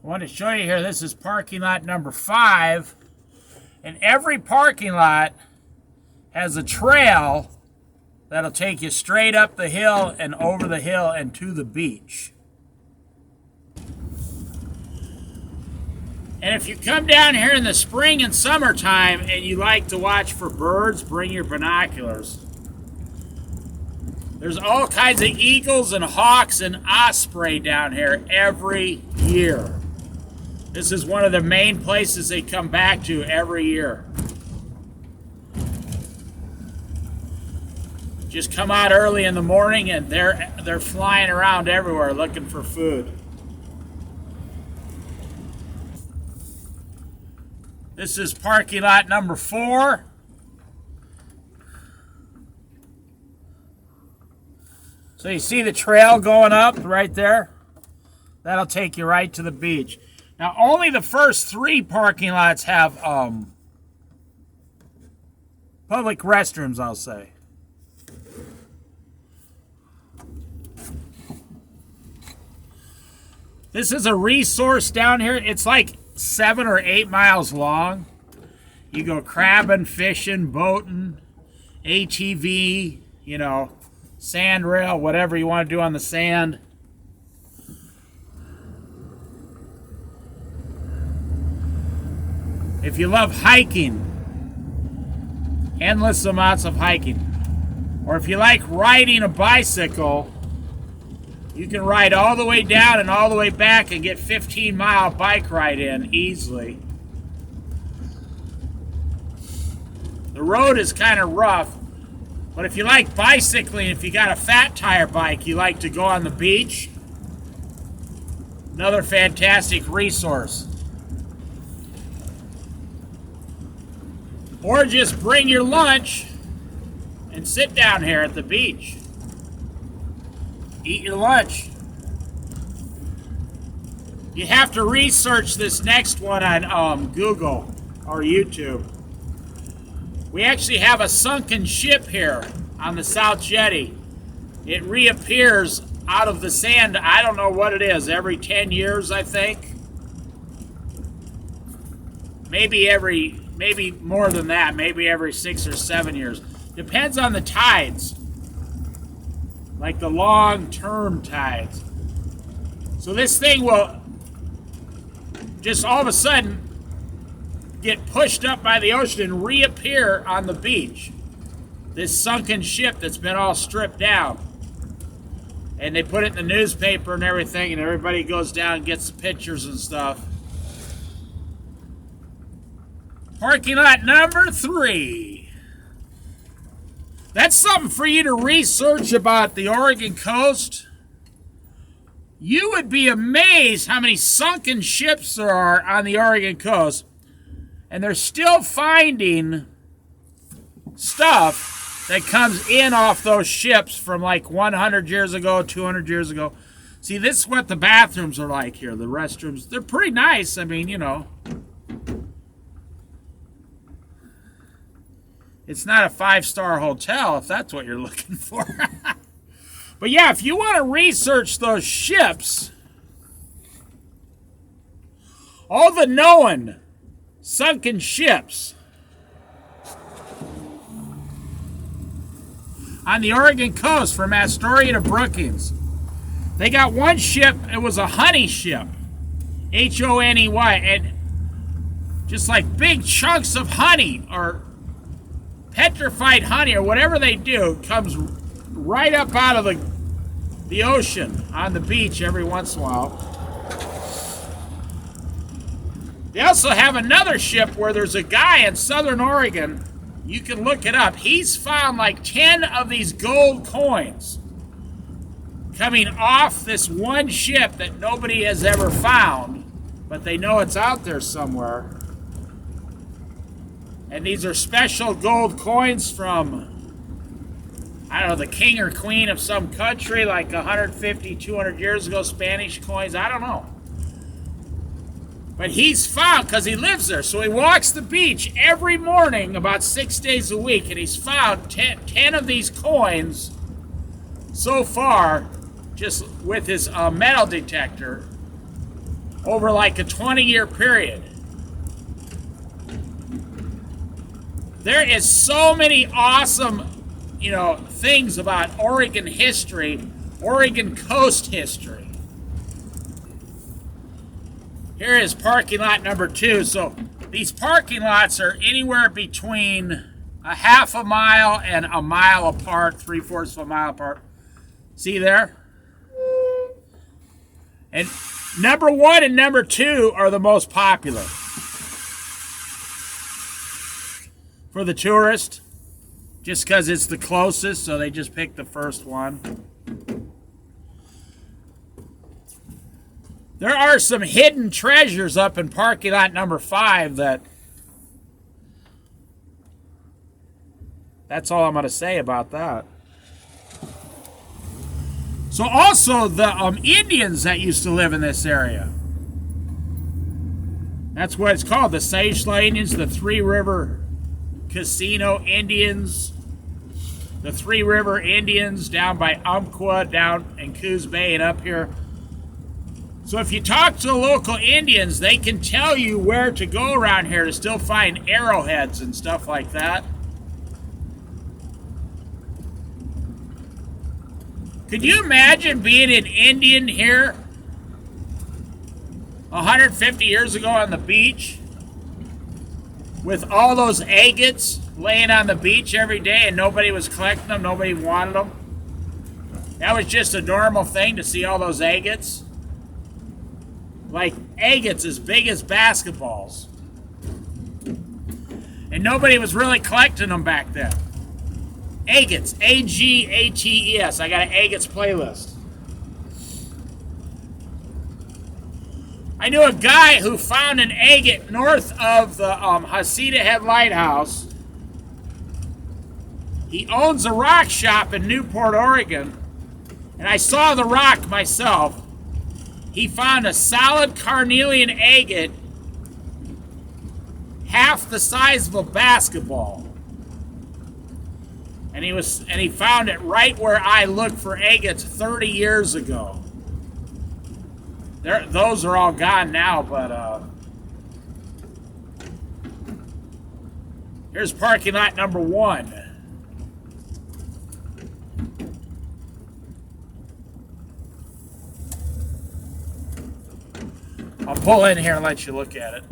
I want to show you here, this is parking lot number 5. And every parking lot has a trail that'll take you straight up the hill and over the hill and to the beach. And if you come down here in the spring and summertime and you like to watch for birds, bring your binoculars. There's all kinds of eagles and hawks and osprey down here every year. This is one of the main places they come back to every year. Just come out early in the morning and they're flying around everywhere looking for food. This is parking lot number 4. So you see the trail going up right there? That'll take you right to the beach. Now only the first 3 parking lots have public restrooms, I'll say. This is a resource down here. It's like 7 or 8 miles long. You go crabbing, fishing, boating, ATV, you know, sand rail, whatever you want to do on the sand. If you love hiking, endless amounts of hiking. Or if you like riding a bicycle, you can ride all the way down and all the way back and get 15-mile bike ride in easily. The road is kind of rough, but if you like bicycling, if you got a fat tire bike you like to go on the beach, another fantastic resource. Or just bring your lunch and sit down here at the beach. Eat your lunch. You have to research this next one on Google or YouTube. We actually have a sunken ship here on the South Jetty. It reappears out of the sand, I don't know what it is, every 10 years, I think. Maybe more than that, maybe every 6 or 7 years. Depends on the tides. Like the long-term tides. So this thing will just all of a sudden get pushed up by the ocean and reappear on the beach. This sunken ship that's been all stripped down. And they put it in the newspaper and everything, and everybody goes down and gets the pictures and stuff. Parking lot number 3. That's something for you to research about the Oregon coast. You would be amazed how many sunken ships there are on the Oregon coast. And they're still finding stuff that comes in off those ships from like 100 years ago, 200 years ago. See, this is what the bathrooms are like here, the restrooms. They're pretty nice, I mean, you know. It's not a 5-star hotel, if that's what you're looking for. But yeah, if you want to research those ships, all the known sunken ships on the Oregon coast from Astoria to Brookings. They got one ship, it was a honey ship. Honey, and just like big chunks of honey or petrified honey or whatever they do comes right up out of the ocean on the beach every once in a while. They also have another ship where there's a guy in southern Oregon, you can look it up, he's found like 10 of these gold coins coming off this one ship that nobody has ever found, but they know it's out there somewhere. And these are special gold coins from, I don't know, the king or queen of some country, like 150, 200 years ago, Spanish coins, I don't know. But he's found, because he lives there, so he walks the beach every morning about 6 days a week, and he's found 10 of these coins so far, just with his metal detector, over like a 20-year period. There is so many awesome, things about Oregon history, Oregon coast history. Here is parking lot number 2. So these parking lots are anywhere between a half a mile and a mile apart, 3/4 of a mile apart. See there? And number 1 and number 2 are the most popular for the tourist, just because it's the closest, so they just pick the first one. There are some hidden treasures up in parking lot number 5 that's all I'm going to say about that. So also the Indians that used to live in this area. That's what it's called, the Sage-La Indians, the Three River Casino Indians, the Three River Indians down by Umpqua, down in Coos Bay and up here. So if you talk to the local Indians, they can tell you where to go around here to still find arrowheads and stuff like that. Could you imagine being an Indian here 150 years ago on the beach with all those agates laying on the beach every day and nobody was collecting them, nobody wanted them? That was just a normal thing to see all those agates. Like agates as big as basketballs. And nobody was really collecting them back then. Agates, A-G-A-T-E-S. I got an agates playlist. I knew a guy who found an agate north of the Hasita Head Lighthouse. He owns a rock shop in Newport, Oregon. And I saw the rock myself. He found a solid carnelian agate half the size of a basketball. And he found it right where I looked for agates 30 years ago. Those are all gone now, but here's parking lot number 1. I'll pull in here and let you look at it.